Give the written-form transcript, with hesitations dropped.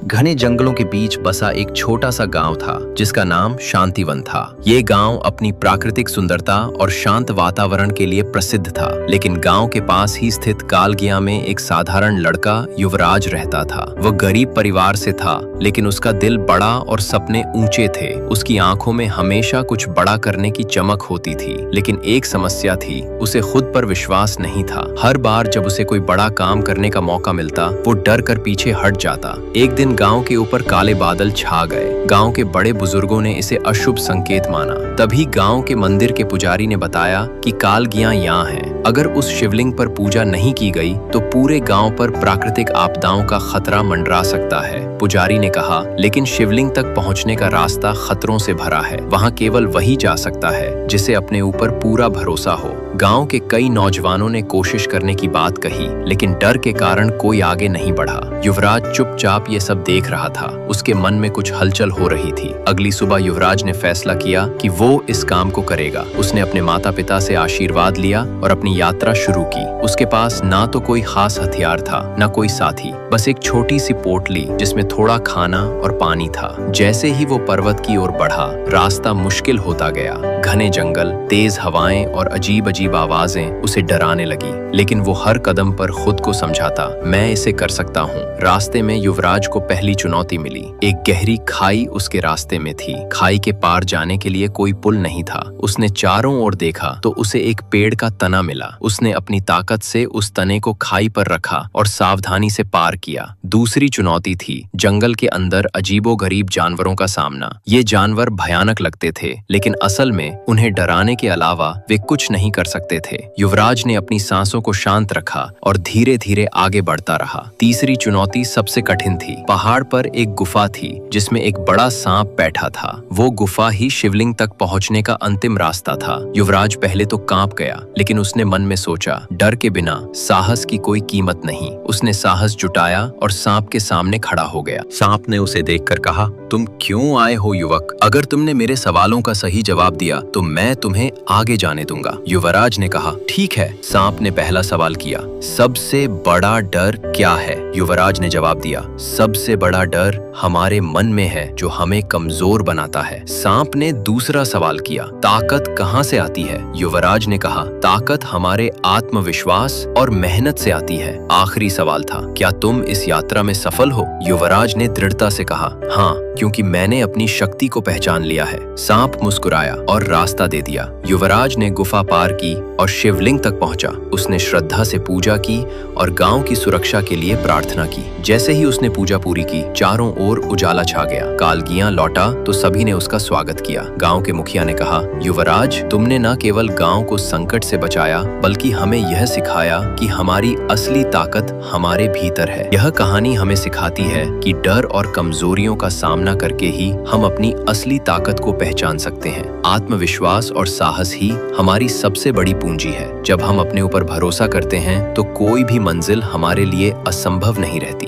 घने जंगलों के बीच बसा एक छोटा सा गांव था जिसका नाम शांतिवन था। ये गांव अपनी प्राकृतिक सुंदरता और शांत वातावरण के लिए प्रसिद्ध था। लेकिन गांव के पास ही स्थित कालगिया में एक साधारण लड़का युवराज रहता था। वह गरीब परिवार से था, लेकिन उसका दिल बड़ा और सपने ऊंचे थे। उसकी आंखों में हमेशा कुछ बड़ा करने की चमक होती थी। लेकिन एक समस्या थी, उसे खुद पर विश्वास नहीं था। हर बार जब उसे कोई बड़ा काम करने का मौका मिलता, वो डर कर पीछे हट जाता। एक दिन गांव के ऊपर काले बादल छा गए। गांव के बड़े बुजुर्गों ने इसे अशुभ संकेत माना। तभी गांव के मंदिर के पुजारी ने बताया कि कालगियां यहाँ हैं। अगर उस शिवलिंग पर पूजा नहीं की गई तो पूरे गांव पर प्राकृतिक आपदाओं का खतरा मंडरा सकता है। पुजारी ने कहा, लेकिन शिवलिंग तक पहुंचने का रास्ता खतरों से भरा है। वहां केवल वही जा सकता है जिसे अपने ऊपर पूरा भरोसा हो। गांव के कई नौजवानों ने कोशिश करने की बात कही, लेकिन डर के कारण कोई आगे नहीं बढ़ा। युवराज चुपचाप ये सब देख रहा था। उसके मन में कुछ हलचल हो रही थी। अगली सुबह युवराज ने फैसला किया कि वो इस काम को करेगा। उसने अपने माता पिता से आशीर्वाद लिया और अपनी यात्रा शुरू की। उसके पास ना तो कोई खास हथियार था, ना कोई साथी, बस एक छोटी सी पोटली जिसमें थोड़ा खाना और पानी था। जैसे ही वो पर्वत की ओर बढ़ा, रास्ता मुश्किल होता गया। घने जंगल, तेज हवाएं और अजीब अजीब आवाजें उसे डराने लगी, लेकिन वो हर कदम पर खुद को समझाता, मैं इसे कर सकता हूँ। रास्ते में युवराज को पहली चुनौती मिली। एक गहरी खाई उसके रास्ते में थी। खाई के पार जाने के लिए कोई पुल नहीं था। उसने चारों ओर देखा तो उसे एक पेड़ का तना मिला। उसने अपनी ताकत से उस तने को खाई पर रखा और सावधानी से पार किया। दूसरी चुनौती थी जंगल के अंदर अजीबोगरीब जानवरों का सामना। ये जानवर भयानक लगते थे, लेकिन असल में उन्हें डराने के अलावा वे कुछ नहीं कर सकते थे। युवराज ने अपनी सांसों को शांत रखा और धीरे धीरे आगे बढ़ता रहा। तीसरी चुनौती सबसे कठिन थी। पहाड़ पर एक गुफा थी जिसमें एक बड़ा सांप बैठा था। वो गुफा ही शिवलिंग तक पहुंचने का अंतिम रास्ता था। युवराज पहले तो कांप गया, लेकिन उसने मन में सोचा, डर के बिना साहस की कोई कीमत नहीं। उसने साहस जुटाया और सांप के सामने खड़ा हो गया। सांप ने उसे देखकर कहा, तुम क्यों आए हो युवक? अगर तुमने मेरे सवालों का सही जवाब दिया तो मैं तुम्हें आगे जाने दूंगा। युवराज ने कहा, ठीक है। सांप ने पहला सवाल किया, सबसे बड़ा डर क्या है? युवराज ने जवाब दिया, सबसे बड़ा डर हमारे मन में है जो हमें कमजोर बनाता है। सांप ने दूसरा सवाल किया, ताकत कहाँ से आती है? युवराज ने कहा, ताकत हमारे आत्मविश्वास और मेहनत से आती है। आखिरी सवाल था, क्या तुम इस यात्रा में सफल हो? युवराज ने दृढ़ता से कहा, हाँ, क्योंकि मैंने अपनी शक्ति को पहचान लिया है। सांप मुस्कुराया और रास्ता दे दिया। युवराज ने गुफा पार की और शिवलिंग तक पहुंचा। उसने श्रद्धा से पूजा की और गांव की सुरक्षा के लिए प्रार्थना की। जैसे ही उसने पूजा पूरी की, चारों ओर उजाला छा गया। कालगियां लौटा तो सभी ने उसका स्वागत किया। गांव के मुखिया ने कहा, युवराज, तुमने न केवल गांव को संकट से बचाया, बल्कि हमें यह सिखाया कि हमारी असली ताकत हमारे भीतर है। यह कहानी हमें सिखाती है कि डर और कमजोरियों का सामना करके ही हम अपनी असली ताकत को पहचान सकते हैं। आत्मविश्वास और साहस ही हमारी सबसे बड़ी पूंजी है। जब हम अपने ऊपर भरोसा करते हैं तो कोई भी मंजिल हमारे लिए असंभव नहीं रहती।